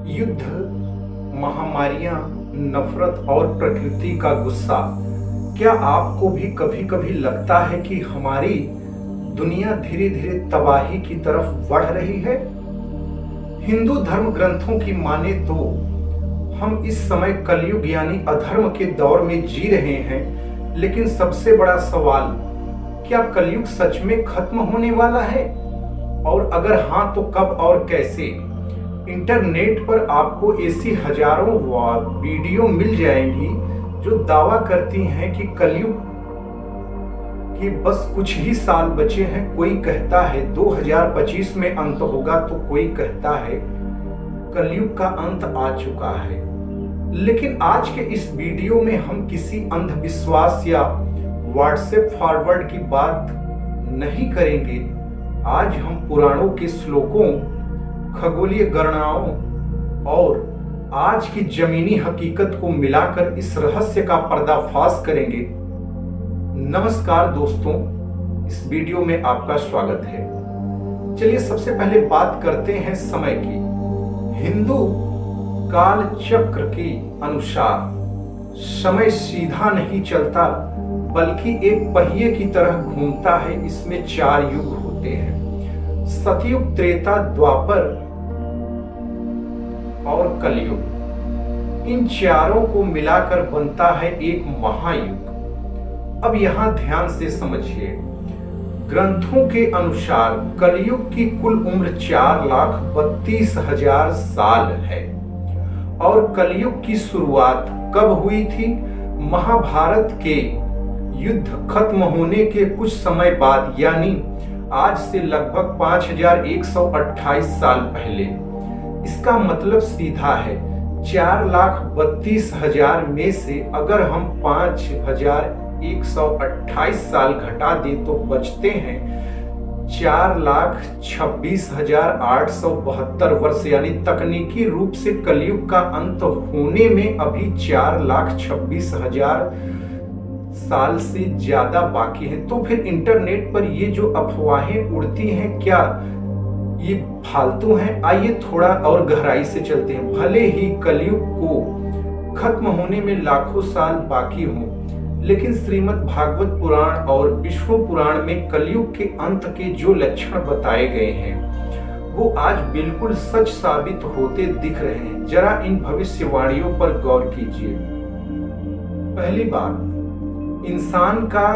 युद्ध, महामारियां, नफरत और प्रकृति का गुस्सा। क्या आपको भी कभी कभी लगता है कि हमारी दुनिया धीरे धीरे तबाही की तरफ बढ़ रही है? हिंदू धर्म ग्रंथों की माने तो हम इस समय कलयुग यानी अधर्म के दौर में जी रहे हैं, लेकिन सबसे बड़ा सवाल, क्या कलयुग सच में खत्म होने वाला है? और अगर हाँ तो कब और कैसे? इंटरनेट पर आपको ऐसी हजारों वीडियो मिल जाएंगी जो दावा करती हैं कि कलयुग के बस कुछ ही साल बचे हैं। कोई कहता है 2025 में अंत होगा, तो कोई कहता है कलयुग का अंत आ चुका है। लेकिन आज के इस वीडियो में हम किसी अंधविश्वास या व्हाट्सएप फॉरवर्ड की बात नहीं करेंगे। आज हम पुराणों के श्लोकों, खगोलीय गणनाओं और आज की जमीनी हकीकत को मिलाकर इस रहस्य का पर्दाफाश करेंगे। नमस्कार दोस्तों, इस वीडियो में आपका स्वागत है। चलिए सबसे पहले बात करते हैं समय की। हिंदू काल चक्र के अनुसार समय सीधा नहीं चलता, बल्कि एक पहिए की तरह घूमता है। इसमें 4 युग होते हैं: सतयुग, त्रेता, द्वापर और कलयुग। इन चारों को मिलाकर बनता है एक महायुग। अब यहां ध्यान से समझिए, ग्रंथों के अनुसार कलयुग की कुल उम्र 4,32,000 साल है। और कलयुग की शुरुआत कब हुई थी? महाभारत के युद्ध खत्म होने के कुछ समय बाद, यानी आज से लगभग 5,128 साल पहले। इसका मतलब सीधा है, 4,32,000 में से अगर हम 5,128 साल घटा दें तो बचते हैं 4,26,872 वर्ष। यानी तकनीकी रूप से कलयुग का अंत होने में अभी 4,26,000 साल से ज्यादा बाकी है। तो फिर इंटरनेट पर ये जो अफवाहें उड़ती हैं, क्या ये फालतू हैं? आइए थोड़ा और गहराई से चलते हैं। भले ही कलयुग को खत्म होने में लाखों साल बाकी हों, लेकिन श्रीमद् भागवत पुराण और विष्णु पुराण में कलयुग के अंत के जो लक्षण बताए गए हैं वो आज बिल्कुल सच साबित होते दिख रहे हैं। जरा इन भविष्यवाणियों पर गौर कीजिए। पहली बात, इंसान का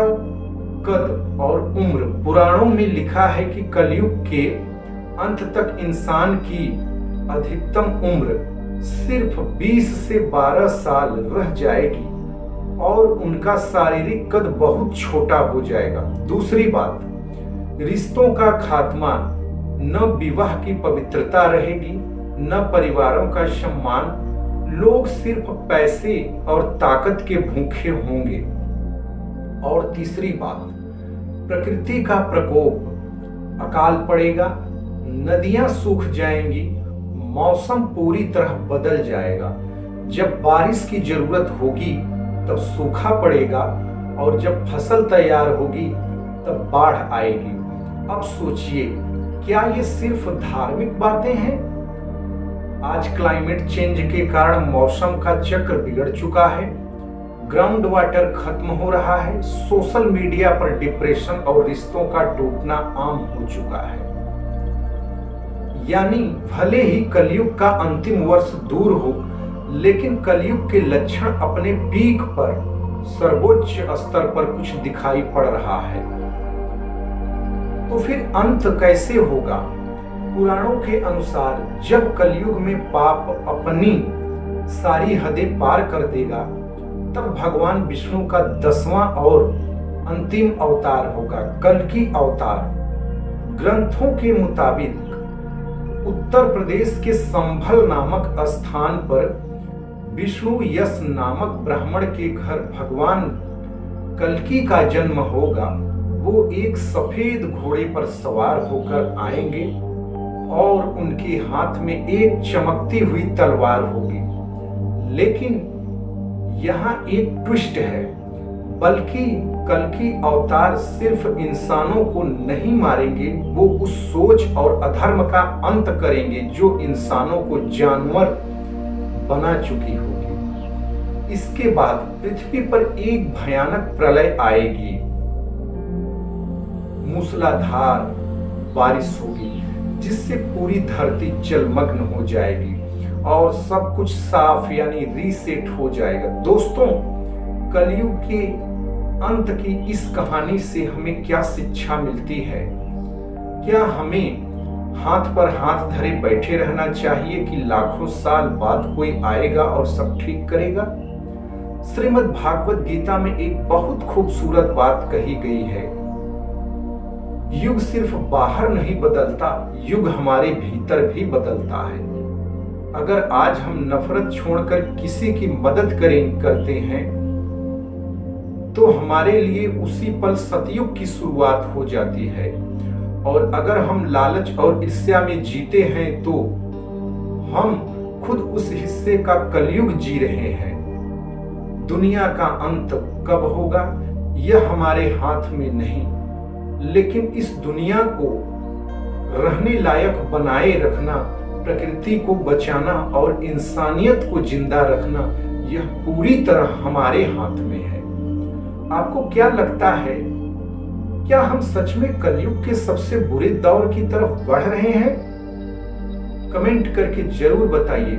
कद और उम्र। पुराणों में लिखा है कि कलयुग के अंत तक इंसान की अधिकतम उम्र सिर्फ 20 से 12 साल रह जाएगी और उनका शारीरिक कद बहुत छोटा हो जाएगा। दूसरी बात, रिश्तों का खात्मा। न विवाह की पवित्रता रहेगी, न परिवारों का सम्मान। लोग सिर्फ पैसे और ताकत के भूखे होंगे। और तीसरी बात, प्रकृति का प्रकोप। अकाल पड़ेगा, नदियां सूख जाएंगी, मौसम पूरी तरह बदल जाएगा। जब बारिश की जरूरत होगी तब सूखा पड़ेगा, और जब फसल तैयार होगी तब बाढ़ आएगी। अब सोचिए, क्या ये सिर्फ धार्मिक बातें हैं? आज क्लाइमेट चेंज के कारण मौसम का चक्र बिगड़ चुका है, ग्राउंड वाटर खत्म हो रहा है, सोशल मीडिया पर डिप्रेशन और रिश्तों का टूटना आम हो चुका है। यानी भले ही कलयुग का अंतिम वर्ष दूर हो, लेकिन कलयुग के लक्षण अपने पीक पर, सर्वोच्च स्तर पर कुछ दिखाई पड़ रहा है। तो फिर अंत कैसे होगा? पुराणों के अनुसार जब कलयुग में पाप अपनी सारी हदें पार कर देगा, तब भगवान विष्णु का 10वां और अंतिम अवतार होगा, कल्कि अवतार। ग्रंथों के मुताबिक उत्तर प्रदेश के संभल नामक स्थान पर विष्णु यश नामक ब्राह्मण के घर भगवान कल्कि का जन्म होगा। वो एक सफेद घोड़े पर सवार होकर आएंगे और उनके हाथ में एक चमकती हुई तलवार होगी। लेकिन यहाँ एक ट्विस्ट है। बल्कि कल की अवतार सिर्फ इंसानों को नहीं मारेंगे, वो उस सोच और अधर्म का अंत करेंगे जो इंसानों को जानवर बना चुकी होगी। इसके बाद पृथ्वी पर एक भयानक प्रलय आएगी, मूसलाधार बारिश होगी जिससे पूरी धरती जलमग्न हो जाएगी और सब कुछ साफ यानी रीसेट हो जाएगा। दोस्तों, कलयुग के अंत की इस कहानी से हमें क्या शिक्षा मिलती है? क्या हमें हाथ पर हाथ धरे बैठे रहना चाहिए कि लाखों साल बाद कोई आएगा और सब ठीक करेगा? श्रीमद् भागवत गीता में एक बहुत खूबसूरत बात कही गई है, युग सिर्फ बाहर नहीं बदलता, युग हमारे भीतर भी बदलता है। अगर आज हम नफरत छोड़कर किसी की मदद करते हैं तो हमारे लिए उसी पल सतयुग की शुरुआत हो जाती है, और अगर हम लालच और ईर्ष्या में जीते हैं तो हम खुद उस हिस्से का कलयुग जी रहे हैं। दुनिया का अंत कब होगा यह हमारे हाथ में नहीं, लेकिन इस दुनिया को रहने लायक बनाए रखना, प्रकृति को बचाना और इंसानियत को जिंदा रखना, यह पूरी तरह हमारे हाथ में है। आपको क्या लगता है, क्या हम सच में कलयुग के सबसे बुरे दौर की तरफ बढ़ रहे हैं? कमेंट करके जरूर बताइए।